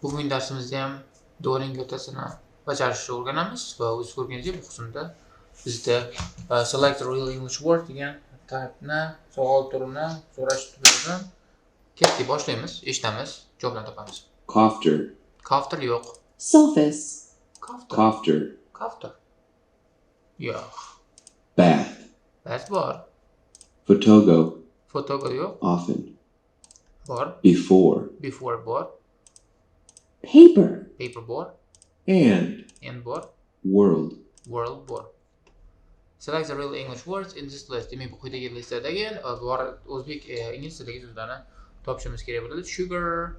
Bugungi darsimizda ham Duolingo testini bajarishni o'rganamiz va o'z ko'rganingizdek bu qismda bizda select real English word degan taybni, savol turini so'rash bilan ketdi boshlaymiz, eshitamiz, javoblarni topamiz. Cofter. Cofter yo'q. Surface. Cofter. Cofter. Yo'q. Bath. Bath bor. Photogo. Photogo yo'q. Often. Bor. Before. Before bor. Paper. Paper bor. And. Bor. World. World bor. Select the real English words in this list. Demak, bu quyidagi listadagi bor o'zbek ingliz tilidagi so'zlarni topishimiz kerak bo'ladi. Sugar,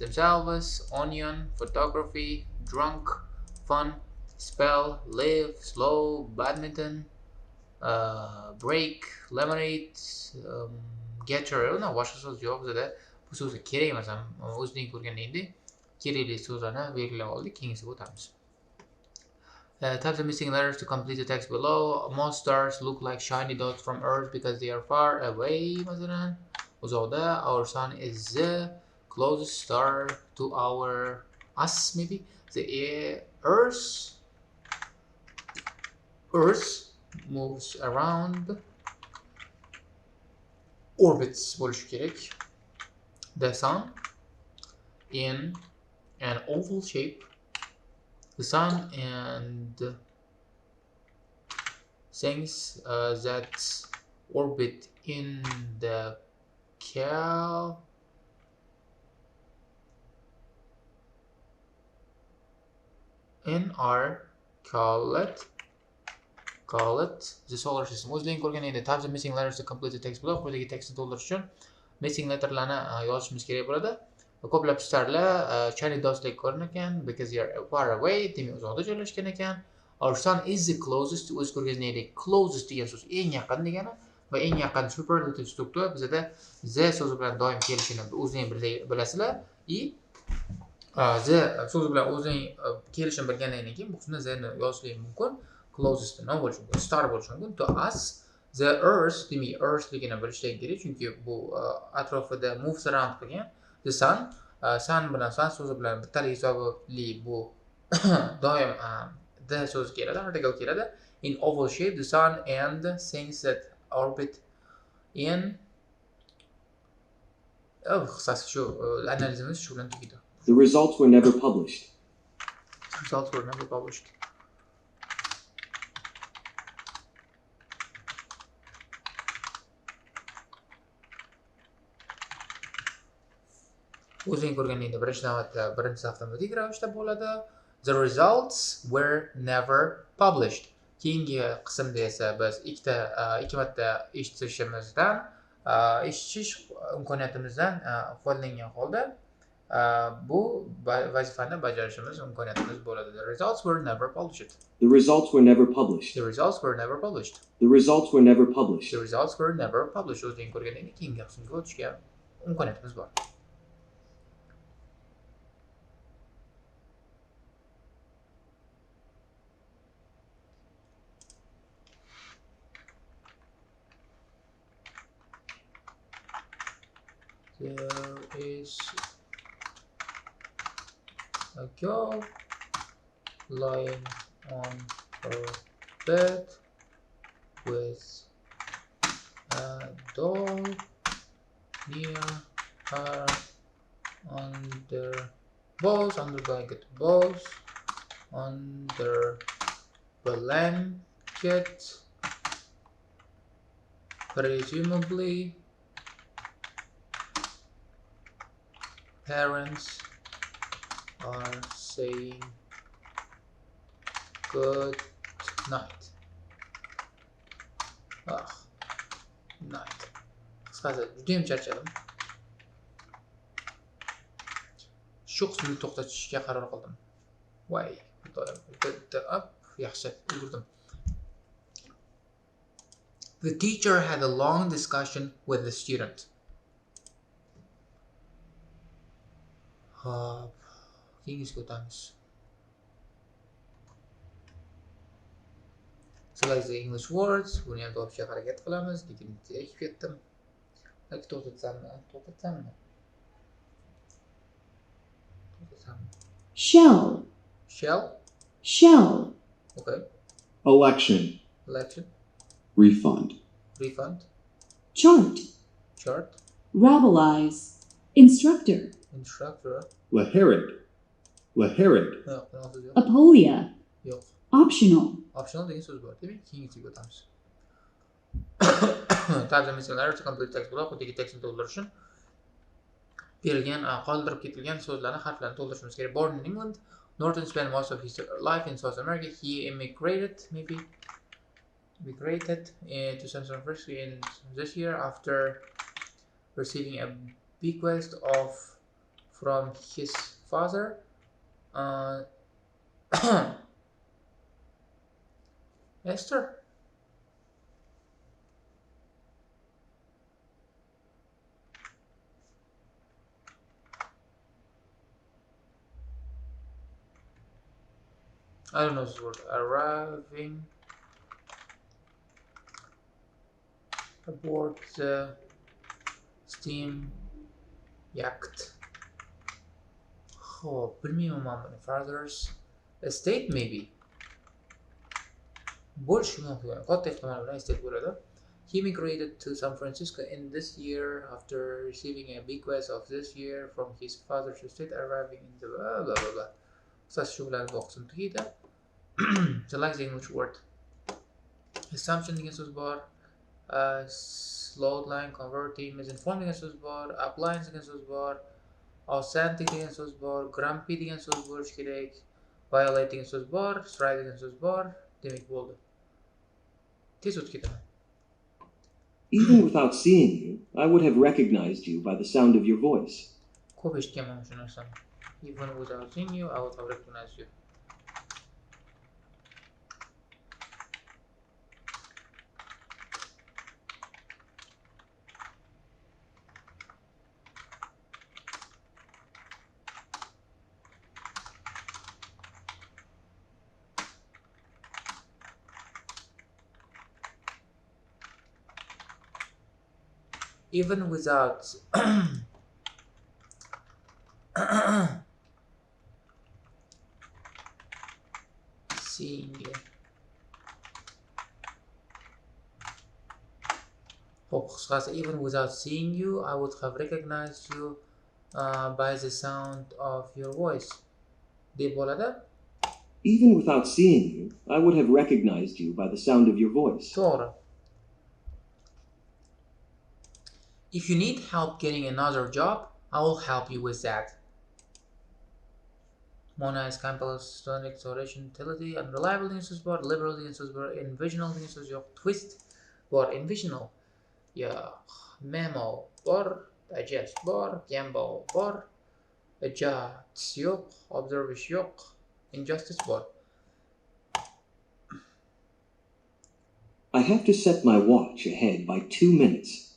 themselves, onion, photography, drunk, fun, spell, live, slow, badminton, break, lemonade, getter. Uni boshqa so'z yo'q bizda. Bu so'z kerak emas ham o'zing ko'rganingdek kerakli so'zlarni belgilab oldik. Keyingisiga o'tamiz. Type the missing letters to complete the text below. Most stars look like shiny dots from Earth because they are far away. Masalan, uzoqda. Our sun is the closest star to us maybe. The Earth moves around orbits bo'lishi kerak. The sun in an oval shape. The sun and things that orbit in the are called the solar system. O'zing ko'rganingda types of missing letters to complete the text below. Quyidagi tekstni to'ldirish uchun missing letterlarni yozishimiz kerak bo'ladi. Ko'plab starlar shiny dotsdek ko'rinar ekan because they are far away, demak uzoqda joylashgan ekan. Our sun is the closest. O'z ko'rganingizdek closest degan so'z eng yaqin degani va eng yaqin superlative struktura bizda the so'zi bilan doim kelishini o'zing bilasizlar. The so'zi bilan o'zing kelishini bilganingdan keyin bu qismda the ni yozishlik mumkin. Closest nima bo'lishi mumkin? Star bo'lishi mumkin. To us, the earth, demak earthligini bilishlik kerak, chunki bu atrofida moves around qilgan. The sun, sun bilan sun so'zi bilan bittalik hisobli bu doim the so'zi keladi, article keladi. In oval shape, the sun and things that orbit in qisqasi shu analizimiz shu bilan tugaydi. The results were never published. Results were never published. O'zing ko'rganingda birinchi navbatda birinchi avtomatik ravishda bo'ladi. The results were never published. Keyingi qismda esa biz ikki marta eshitish imkoniyatimizdan foydalangan holda bu vazifani bajarishimiz imkoniyatimiz bo'ladi. The results were never published. The results were never published. The results were never published. The results were never published. The results were never published. O'zing ko'rganingda keyingi qismga o'tishga imkoniyatimiz bor. There is a girl lying on her bed with a doll near her under blanket, under blanket, presumably. Parents are saying good night. Night. Qisqasi juda ham charchadim. Shu qismni to'xtatishga qaror qildim. Voy, yaxshi, ulgurdim. The teacher had a long discussion with the student. Keyingisiga o'tamiz. Select the English words. Buni ham topishga harakat qilamiz, lekin tekib ketdim. To'xtatsammi? Shell. Shell. Shell. Okay. election, Election. refund, Refund. Chart. Chart. Rabbilize. Instructor. Instructor. lahirid, lahirid, Yo'q, bunaqa so'z yo'q. Apolia. Yo'q. Optional. Optional degan so'z bor. Demak, keyingisiga o'tamiz. Tarjima etilganlar uchun kompyuter tekst bo'lib, quyidagi tekstni to'ldirish uchun berilgan qoldirib ketilgan so'zlarni, harflarni to'ldirishimiz kerak. Born in England, Norton spent most of his life in South America. He immigrated to San Francisco in this year after receiving a bequest from his father. Esther. I don't know this word. Arriving aboard the steam yacht. Oh, bilmayman men buni. Father's estate maybe. Bo'lishi mumkin. Katta ehtimol bilan estate bo'ladi. He immigrated to San Francisco in this year after receiving a bequest of this year from his father's estate, arriving in the blah blah blah blah. Shu bilan bu qism tugaydi. Select the English word. Assumption degan so'z bor. Slowed line, converting, misinformed degan so'z bor. Appliance degan so'z bor. Authentic degan so'z bor. Grumpy degan so'z bo'lish kerak. Violate degan so'z bor. Strike degan so'z bor. Demak bo'ldi. Tez o'tib ketaman. Even without seeing you, I would have recognized you by the sound of your voice. Ko'p eshitganman shu narsani. Even without seeing you, I would have recognized you. Even without seeing you. Even without seeing you, I would have recognized you by the sound of your voice. Deb bo'ladi. Even without seeing you, I would have recognized you by the sound of your voice. To'g'ri. If you need help getting another job, I will help you with that. Mona is campus, tonic, duration, utility, unreliable degan so'z bor, liberal degan so'z bor, envisional degan so'z yo'q, twist bor, envisional yo'q, memo bor, digest bor, gamble bor, adjust yo'q, observe yo'q, injustice bor. I have to set my watch ahead by 2 minutes.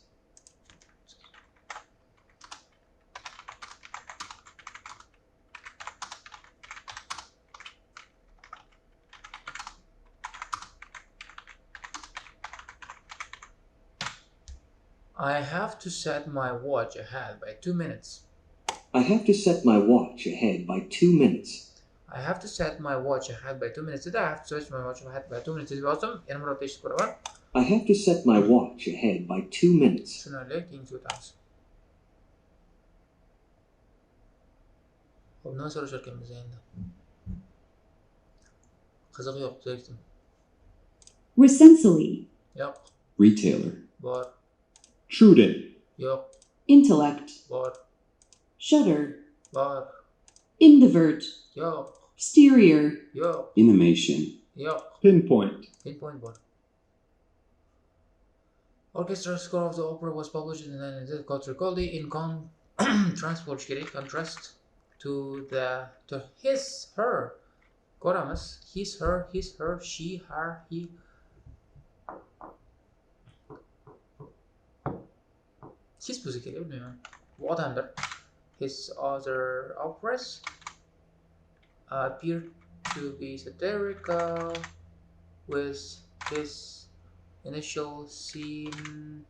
I have to set my watch ahead by 2 minutes. I have to set my watch ahead by 2 minutes. I have to set my watch ahead by 2 minutes. I have to set my watch ahead by 2 minutes. Deb yozdim. Yana bir marta eshitib ko'raman. I have to set my watch ahead by 2 minutes. Tushunarli, keyingi o'tamiz. Xo'p, nima so'rashar ekanmiz endi? Qiziq yo'q, zerikdim. Recensally. Yo'q, Retailer. bor, trudent, yo'q, Intellect. bor, Shutter. bor, Indivert. yo'q, Exterior. yo'q, Animation. yo'q. pinpoint, Pinpoint bor. Orchestra score of the opera was published in the 19th Kotrikoli in transport contrast to his, her. Ko'ramiz. His, her, she, her, he. His bo'lsa kerak, bilmayman. Bu odamdir. His other operas appear to be satirical with his initial scene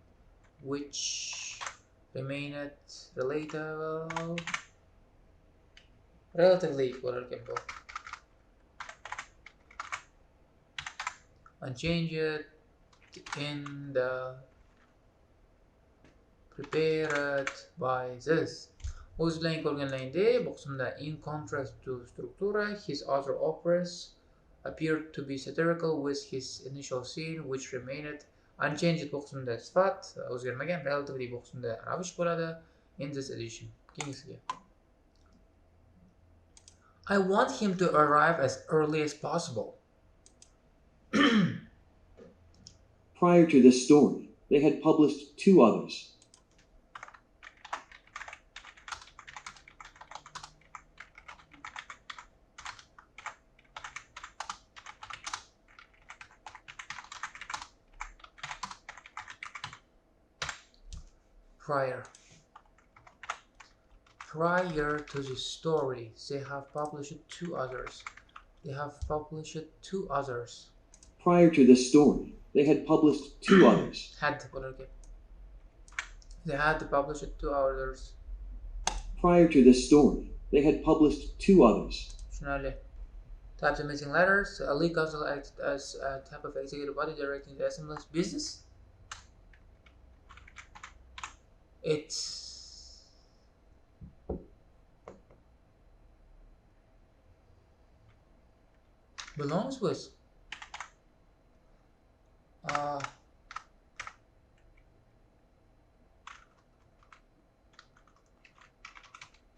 which remained relatable relatively bo'lar ekan bu. And change it in the prepared by this. O'z bilan ko'rganlaringda bu qismda in contrast to structura, his other operas appeared to be satirical with his initial scene which remained unchanged. Bu qismda sifat o'zgarmagan, relatively bu qismda ravish bo'ladi in this edition. Keyingisiga. I want him to arrive as early as possible. Prior to this story, they had published 2 others. Prior to this story, they have published 2 others. They have published 2 others. Prior to this story, they had published 2 others. They had published 2 others. Prior to this story, they had published 2 others. Types of missing letters. A legal counsel acts as a type of executive body directing the assembly's business. It belongs with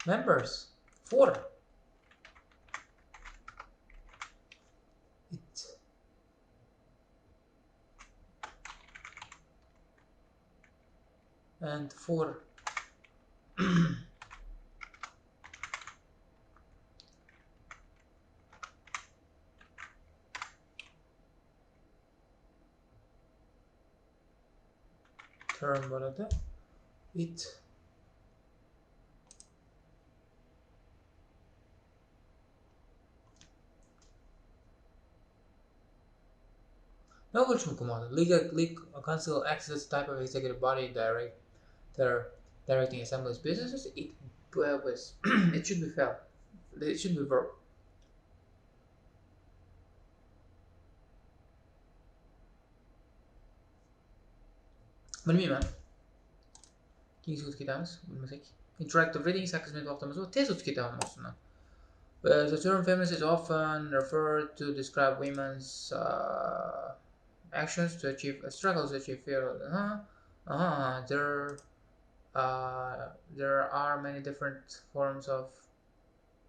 members for it and for term bo'ladi. It nima bo'lishi mumkin bo'ladi? Legal council acts as type of executive body directing assembly's businesses. It was it should be verb. It should be verb. Bilmayman. Keyingi o'tib ketamiz, bilmasak. Interactive reading 8 minut vaqtimiz bor. Tez o'tib ketaman ustidan. The term feminist is often referred to describe women's actions to achieve struggles to achieve fear. There are many different forms of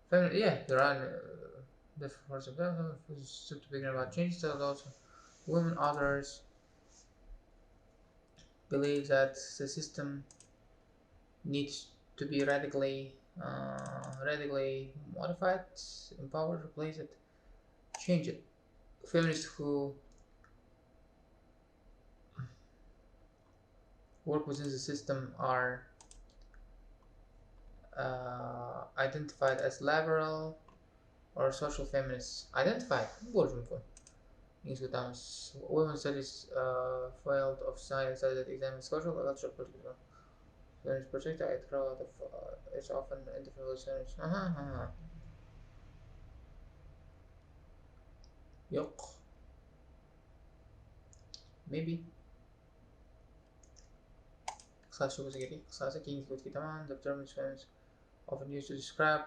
feminist. Yeah, there are different forms of feminist. To begin about change, also women others believe that the system needs to be radically modified, empowered, replace it, change it. Feminists who work within the system are identified as liberal or social feminists. Identified. Women studies field of science that examines social and cultural political. Feminist project it's often interfered with feminists. Yo'q. Maybe. Qisqasi bo'lsa kerak. Qisqasi keyingi o'tib ketaman. The term is feminist often used to describe.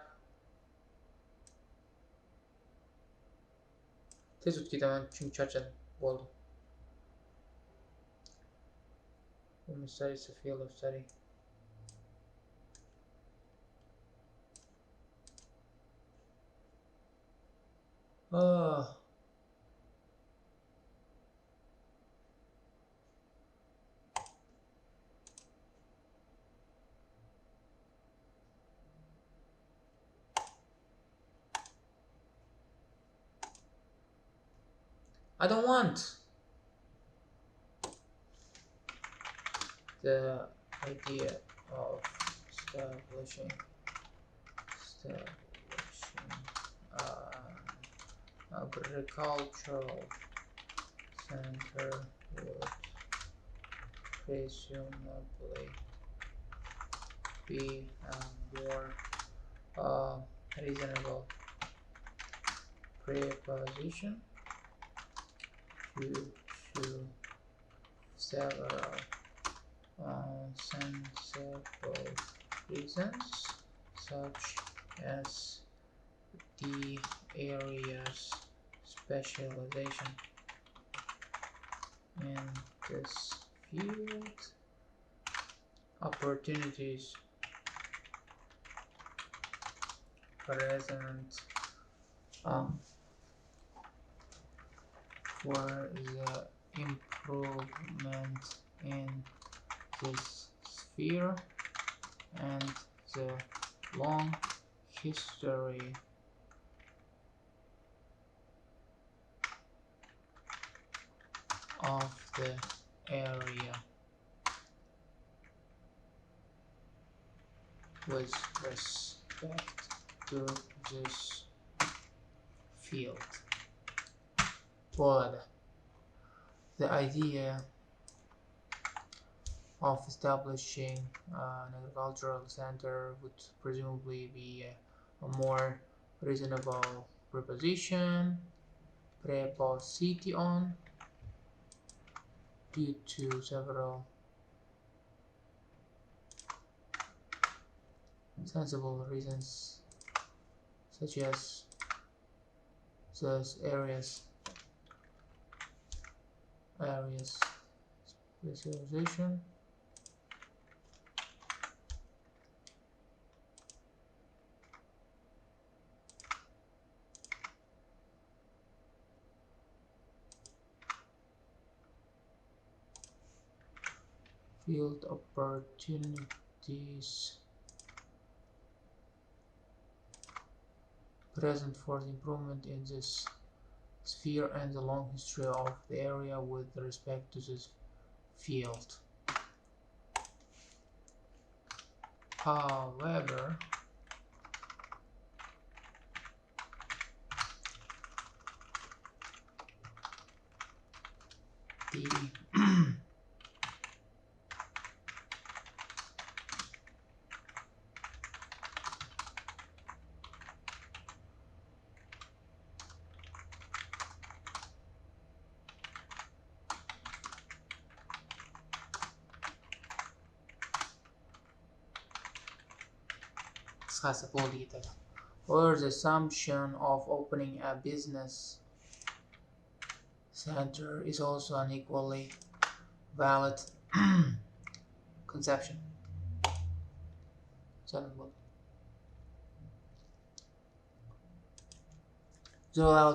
Tez o'tib ketaman chunki charchadim. Bo'ldi. Women's studies is a field of study. I don't want the idea of establishing agricultural center would presumably be more reasonable preposition due to several sensible reasons, such as the area's specialization in this field, opportunities present for the improvement in this sphere, and the long history of the area with respect to this field. But the idea of establishing an agricultural center would presumably be a more reasonable preposition, preposition, due to several sensible reasons, such as those areas specialization, field opportunities present for the improvement in this sphere, and the long history of the area with respect to this field. However, the or the assumption of opening a business center is also an equally valid conception. So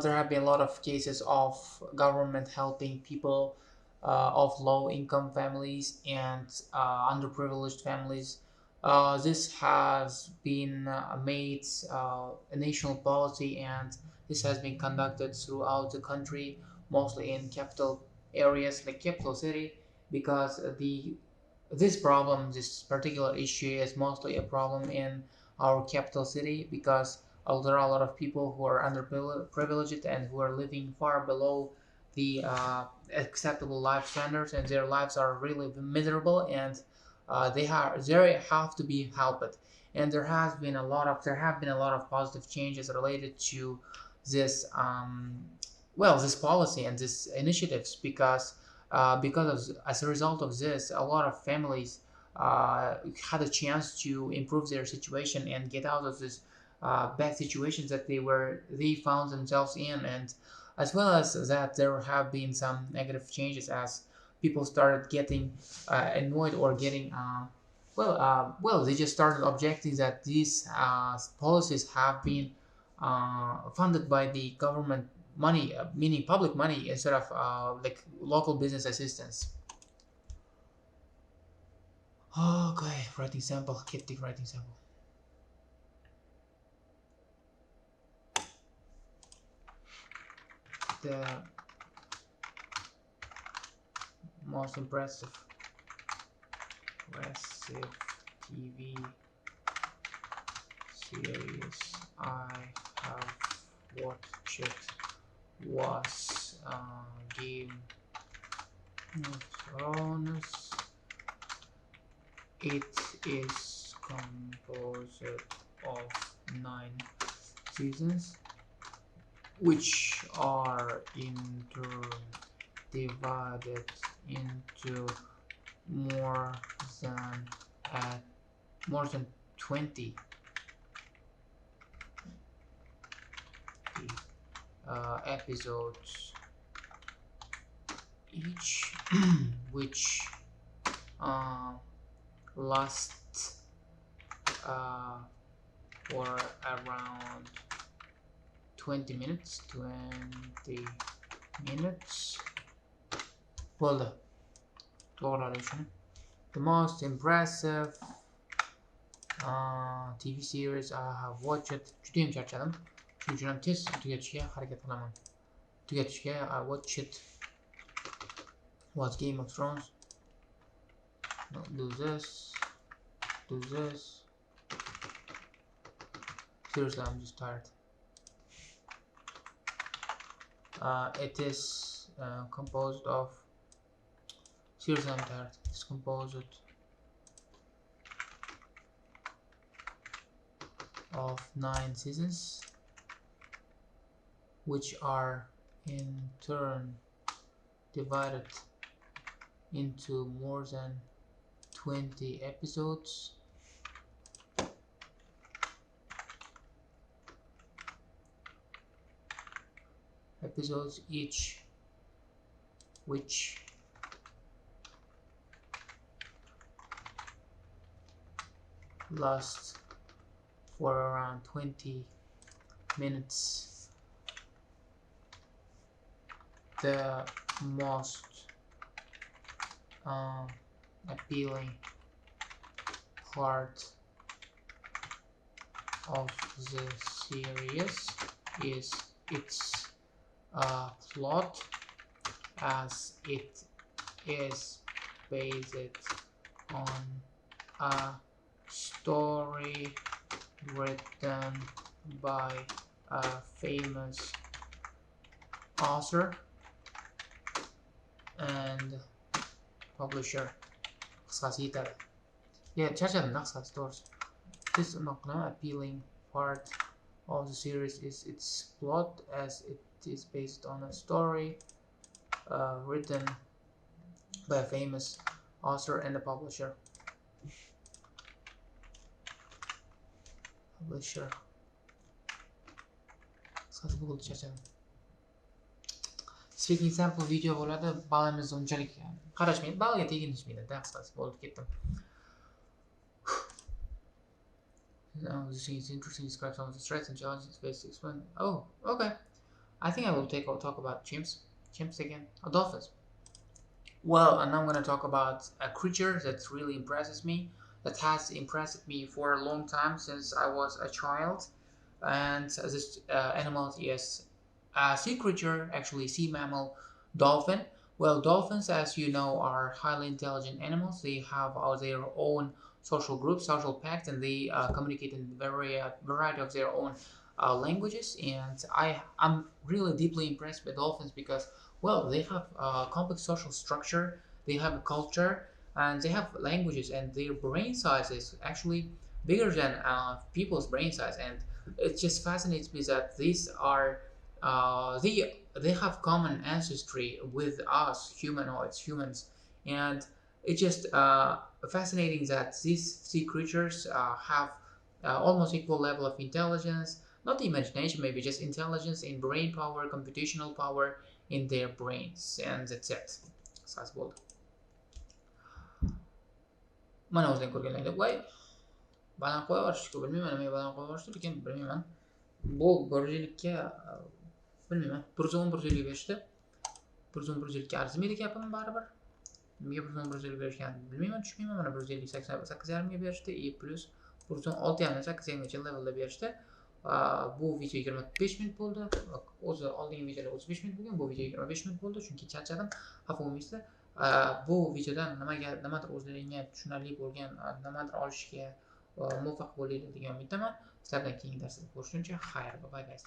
there have been a lot of cases of government helping people of low-income families and underprivileged families. This has been made a national policy, and this has been conducted throughout the country, mostly in capital areas like capital city, because this particular issue is mostly a problem in our capital city, because there are a lot of people who are underprivileged and who are living far below the acceptable life standards, and their lives are really miserable, and they have to be helped. And there have been a lot of positive changes related to this this policy and this initiatives, because as a result of this, a lot of families had a chance to improve their situation and get out of this bad situations that they found themselves in. And as well as that, there have been some negative changes as people started getting annoyed or getting they just started objecting that these policies have been funded by the government money, meaning public money, instead of like local business assistance. Okay, writing sample, get the writing sample. The most impressive TV series I have watched was Game of Thrones. It is composed of 9 seasons which are in turn divided into more than 20 episodes each which last for around 20 minutes. Bo'ldi. To'g'riladi shuni. The most impressive TV series I have watched. Juda ham charchadim. Shuning uchun ham tez tugatishga harakat qilaman. I watched was Game of Thrones. No, do this. Seriously, I'm just tired. It is composed of. Seriously, I'm tired. It's composed of 9 seasons, which are in turn divided into more than 20 episodes. Each which lasts for around 20 minutes. The most appealing part of the series is its plot, as it is based on a story written by a famous author and publisher. Qisqasi yetadi. Charchadim qisqasi to'g'risi. This appealing part of the series is its plot, as it is based on a story written by a famous author and a publisher. Speaking sample video bo'ladi. Balimiz unchalik qarashmaydi, balga teginishmaydi. Qisqasi bo'lib ketdim. This is interesting. Describe some of the threats and challenges faced. Explain. Oh, okay. I think I will talk about chimps again, or dolphins. Well, and I'm going to talk about a creature that really impresses me, that has impressed me for a long time since I was a child. And this animal is a sea creature, actually sea mammal, dolphin. Well, dolphins, as you know, are highly intelligent animals. They have their own social groups, social pacts, and they communicate in variety of their own languages. And I'm really deeply impressed with dolphins because, well, they have a complex social structure, they have a culture, and they have languages, and their brain size is actually bigger than people's brain size. And it just fascinates me that these are they have common ancestry with us humans, and it's just fascinating that these sea creatures have almost equal level of intelligence, not imagination, maybe just intelligence in brain power, computational power in their brains, and that's it. Sas bo'ldi. Mana o'zing ko'rganingdek, voy baland qo'ya olishku bilmayman, nima baland qo'ya olishdi, lekin bilmayman. Bu 150 ga bilmayman. 110 berishdi. 110 ga arzimaydi gapim baribir. Nimaga 110 berishgan bilmayman, tushunmayman. Mana 158.5 ga berishdi, plus 116.8 levelda berishdi. Bu video 25 minut bo'ldi. O'zi oldingi videolar 35 minut bo'lgan, bu video 25 minut bo'ldi, chunki charchadim. Xafa bo'lmaysizlar. Bu videodan nimadir o'zlaringizga tushunarli bo'lgan, nimadir olishga muvaffaq bo'linglar degan umiddaman. Sizlardan keyingi darsda ko'rishguncha xayr, bye bye guys.